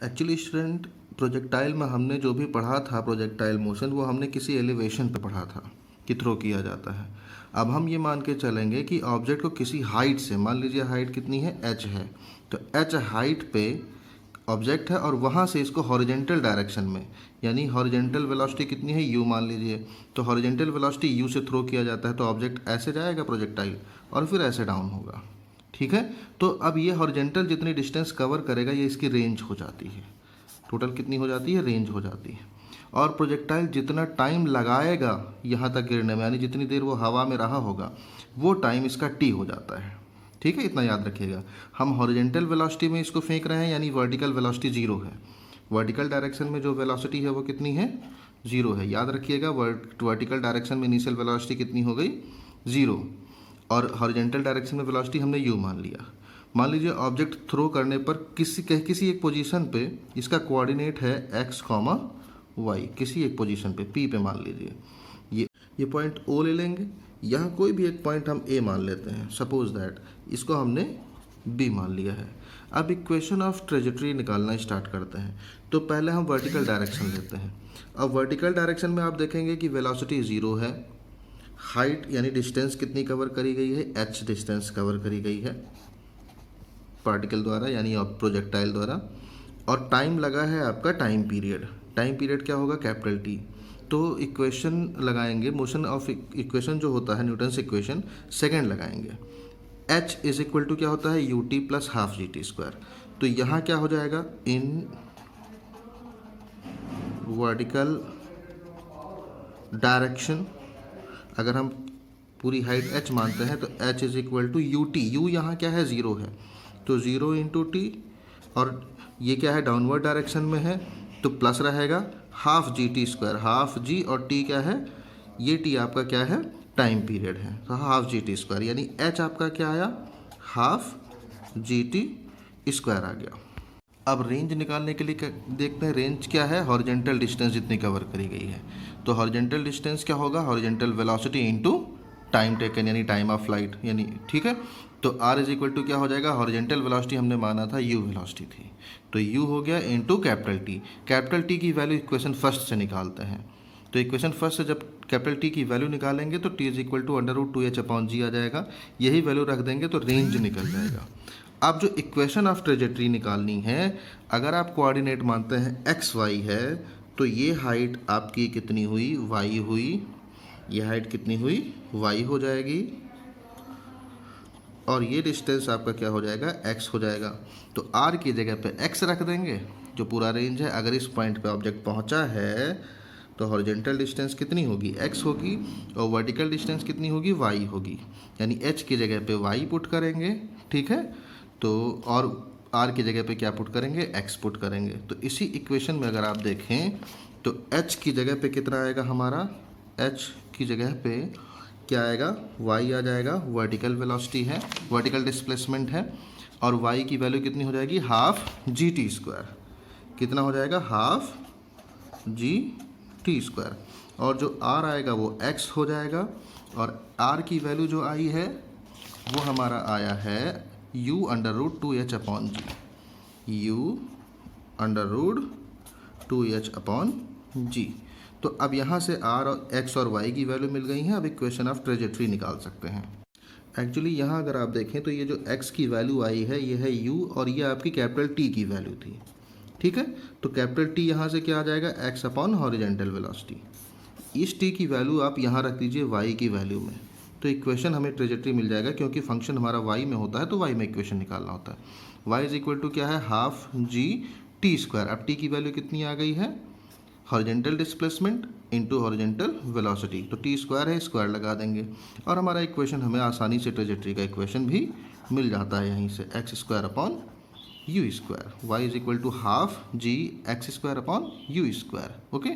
Actually student, projectile में हमने जो भी पढ़ा था प्रोजेक्टाइल मोशन, वो हमने किसी एलिवेशन पे पढ़ा था कि थ्रो किया जाता है। अब हम ये मान के चलेंगे कि ऑब्जेक्ट को किसी हाइट से, मान लीजिए हाइट कितनी है, h है, तो h हाइट पे ऑब्जेक्ट है और वहाँ से इसको हॉरिजेंटल डायरेक्शन में, यानी हॉरिजेंटल वेलोसिटी कितनी है, u मान लीजिए, तो हॉरिजेंटल वेलोसिटी u से थ्रो किया जाता है, तो ऑब्जेक्ट ऐसे जाएगा प्रोजेक्टाइल और फिर ऐसे डाउन होगा। ठीक है, तो अब ये हॉरिजेंटल जितनी डिस्टेंस कवर करेगा ये इसकी रेंज हो जाती है। टोटल कितनी हो जाती है, रेंज हो जाती है। और प्रोजेक्टाइल जितना टाइम लगाएगा यहाँ तक गिरने में, यानी जितनी देर वो हवा में रहा होगा, वो टाइम इसका टी हो जाता है। ठीक है, इतना याद रखिएगा। हम हॉरिजेंटल वेलोसिटी में इसको फेंक रहे हैं, यानी वर्टिकल वेलोसिटी जीरो है। वर्टिकल डायरेक्शन में जो वेलोसिटी है वो कितनी है, जीरो है। याद रखिएगा, वर्टिकल डायरेक्शन में इनिशियल वेलोसिटी कितनी हो गई, जीरो, और हॉरिजेंटल डायरेक्शन में वेलोसिटी हमने u मान लिया। मान लीजिए ऑब्जेक्ट थ्रो करने पर किसी एक पोजीशन पे इसका कोऑर्डिनेट है x, y, किसी एक पोजीशन पे p पे मान लीजिए। ये पॉइंट o ले लेंगे, यहाँ कोई भी एक पॉइंट हम a मान लेते हैं, सपोज दैट इसको हमने b मान लिया है। अब इक्वेशन ऑफ ट्रेजेक्टरी निकालना स्टार्ट करते हैं। तो पहले हम वर्टिकल डायरेक्शन लेते हैं। अब वर्टिकल डायरेक्शन में आप देखेंगे कि वेलोसिटी ज़ीरो है, हाइट यानी डिस्टेंस कितनी कवर करी गई है, h डिस्टेंस कवर करी गई है पार्टिकल द्वारा, यानी प्रोजेक्टाइल द्वारा, और टाइम लगा है आपका टाइम पीरियड। टाइम पीरियड क्या होगा, कैपिटल टी। तो इक्वेशन लगाएंगे, मोशन ऑफ इक्वेशन जो होता है न्यूटन्स इक्वेशन, सेकेंड लगाएंगे। h इज इक्वल टू क्या होता है, U T plus half g t square. तो यहाँ क्या हो जाएगा, इन वर्टिकल डायरेक्शन अगर हम पूरी हाइट h मानते हैं तो h is equal to U T. U यहाँ क्या है, ज़ीरो है, तो ज़ीरो इंटू टी, और ये क्या है, डाउनवर्ड डायरेक्शन में है, तो प्लस रहेगा half g t square. Half g और टी क्या है, ये टी आपका क्या है, टाइम पीरियड है, तो हाफ जी टी स्क्वायर, यानी h आपका क्या आया, हाफ जी टी स्क्वायर आ गया। अब रेंज निकालने के लिए देखते हैं, रेंज क्या है, हॉरिजेंटल डिस्टेंस जितनी कवर करी गई है। तो हॉरिजेंटल डिस्टेंस क्या होगा, horizontal velocity into time taken, यानी टाइम ऑफ फ्लाइट, यानी ठीक है। तो r इज इक्वल टू क्या हो जाएगा, हॉरिजेंटल वेलोसिटी हमने माना था u वेलोसिटी थी, तो u हो गया into capital T. Capital T की वैल्यू इक्वेशन फर्स्ट से निकालते हैं। तो इक्वेशन फर्स्ट से जब कैपिटल टी की वैल्यू निकालेंगे तो t is equal to under root 2h upon g आ जाएगा। यही वैल्यू रख देंगे तो रेंज निकल जाएगा। अब जो इक्वेशन ऑफ ट्रेजेक्टरी निकालनी है, अगर आप कोऑर्डिनेट मानते हैं एक्स वाई है, तो ये हाइट आपकी कितनी हुई, वाई हुई, ये हाइट कितनी हुई, वाई हो जाएगी, और ये डिस्टेंस आपका क्या हो जाएगा, एक्स हो जाएगा। तो आर की जगह पे एक्स रख देंगे, जो पूरा रेंज है। अगर इस पॉइंट पे ऑब्जेक्ट पहुंचा है तो हॉरिजेंटल डिस्टेंस कितनी होगी, एक्स होगी, और वर्टिकल डिस्टेंस कितनी होगी, वाई होगी, यानी एच की जगह पे वाई पुट करेंगे, ठीक है। तो और आर की जगह पे क्या पुट करेंगे, एक्स पुट करेंगे। तो इसी इक्वेशन में अगर आप देखें तो एच की जगह पे कितना आएगा हमारा, एच की जगह पे क्या आएगा, वाई आ जाएगा, वर्टिकल वेलोसिटी है, वर्टिकल डिस्प्लेसमेंट है, और वाई की वैल्यू कितनी हो जाएगी, हाफ जी टी स्क्वायर। कितना हो जाएगा, हाफ जी टी स्क्वायर, और जो आर आएगा वो एक्स हो जाएगा, और आर की वैल्यू जो आई है वो हमारा आया है u under root 2h upon g, u under root 2h upon g. तो अब यहाँ से r और x और y की वैल्यू मिल गई हैं। अब इक्वेशन ऑफ ट्रेजेक्टरी निकाल सकते हैं। एक्चुअली यहाँ अगर आप देखें तो ये जो x की वैल्यू आई है ये है u, और ये आपकी कैपिटल T की वैल्यू थी, ठीक है। तो कैपिटल T यहाँ से क्या आ जाएगा, x अपॉन हॉरिजेंटल वेलोसिटी। इस t की वैल्यू आप यहाँ रख दीजिए y की वैल्यू में, तो इक्वेशन हमें ट्रेजेक्टरी मिल जाएगा। क्योंकि फंक्शन हमारा y में होता है तो y में इक्वेशन निकालना होता है। y इज इक्वल टू क्या है, हाफ जी टी स्क्वायर। अब t की वैल्यू कितनी आ गई है, horizontal displacement into horizontal velocity, तो टी स्क्वायर है, स्क्वायर लगा देंगे, और हमारा इक्वेशन हमें आसानी से ट्रेजेक्टरी का इक्वेशन भी मिल जाता है यहीं से, X square upon U square. Y is equal to half G X square upon U square. Okay.